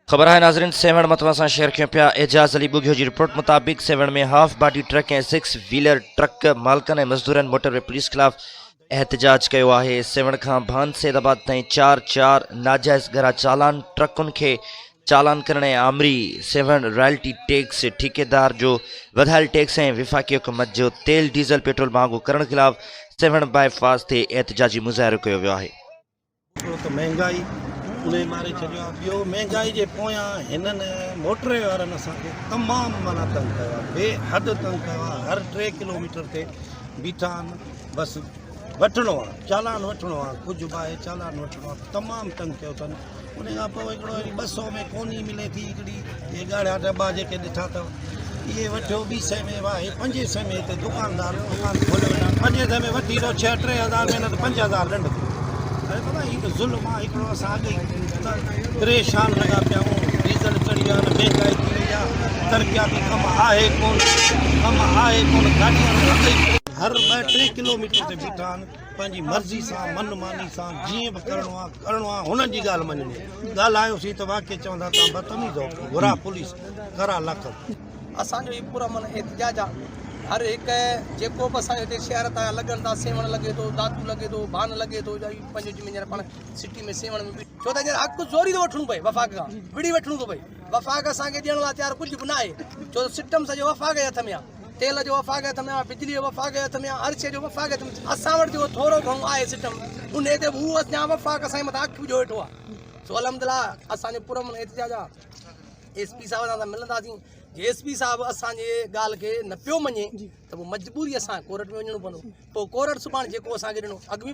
खबर है नाज़रीन सेवण मतवा से शेयर क्यों पिया एजाज अली बुगियो की रिपोर्ट मुताबिक सेवण में हाफ बाडी ट्रक ऐं 6 व्हीलर ट्रक मालकन ऐं मजदूरन मोटरोवे पुलिस खिलाफ एहतजाज किया है। सेवण का भान सैदाबाद ताईं 4 नाजायज़ घरा चालान ट्रकुन के चालान करण आमरी सेवण रॉयल्टी टैक्स ठेकेदार जो वधायल टैक्स ऐं विफाकी हुकूमत जो तेल डीज़ल पेट्रोल महांगो करण खिलाफ सेवण बाईपास ते एहतजाजी मुज़ाहिरो किया वियो आहे। महंगाई उन्हें मारे छॾियो आहे। ॿियो महांगाई जे पोयां हिननि मोटरे वारनि असांखे तमामु माना तंग कयो आहे, बेहद तंग कयो आहे। हर 3 किलोमीटर ते बीठा आहिनि, बसि वठिणो आहे, चालान वठिणो आहे, कुझु बि आहे चालान वठिणो आहे, तमामु तंग कयो अथनि। उन खां पोइ हिकिड़ो 200 में कोन ई मिले थी हिकिड़ी इहे ॻाढ़ा दॿा जेके ॾिठा अथव, इहे वठियो 200 में वाहे 500 में हिते दुकानदार दुकान खोले वेठा 500 में वठी थो 6-3000 में न त 5000 ॾंढ थी। अरे बाबा ही तो जुल्म आहे हिकिड़ो। असां अॻे परेशान लॻा पिया आहियूं, डीज़ल चढ़ी वियो आहे, महांगाई थी वई आहे, तरक़ियाती कमु आहे कोन, गाॾियूं हर 2-3 किलोमीटर ते बीठा आहिनि, पंहिंजी मर्ज़ी सां मनमानी सां जीअं बि करिणो आहे हुननि जी ॻाल्हि मञणी। ॻाल्हायोसीं त वाक़ई चवंदा तव्हां बदतमीज़ हो, घुरा पुलिस करा लख। असांजो ही पूरा मन एहतजाज आहे। हर हिकु जेको बि असांजे हिते शहर तां लॻनि था, सेवण लॻे थो, दातू लॻे थो, भान लॻे थो, पंहिंजो हींअर पाण सिटी में सेवण में छो त हींअर हक़ु ज़ोरी थो वठणो पए, वफ़ाक़ खां विड़ी वठणो थो पए। वफ़ाक़ असांखे ॾियण लाइ तयारु कुझु बि न आहे, छो त सिस्टम सॼो वफ़ाक़ जे हथ में आहे, तेल जो वफ़ाक़ जे हथ में आहे, बिजली जो वफ़ाक़ जे हथ में आहे, हर शइ जो वफ़ाक़ जे हथ में। असां वटि जेको थोरो घणो आहे सिस्टम उन ते हू अञा वफ़ाक़ असांजे मथां अखि जो वेठो आहे। सो अलहमदिल्ला असांजो पूरो मन एहतजाज आहे। SP साहिब सां मिलंदासीं, SP साहिब असांजे ॻाल्हि खे न पियो मञे त पोइ मजबूरी असां कोर्ट में वञणो पवंदो, पोइ कोर्ट सुभाणे जेको असांखे ॾिनो अॻु बि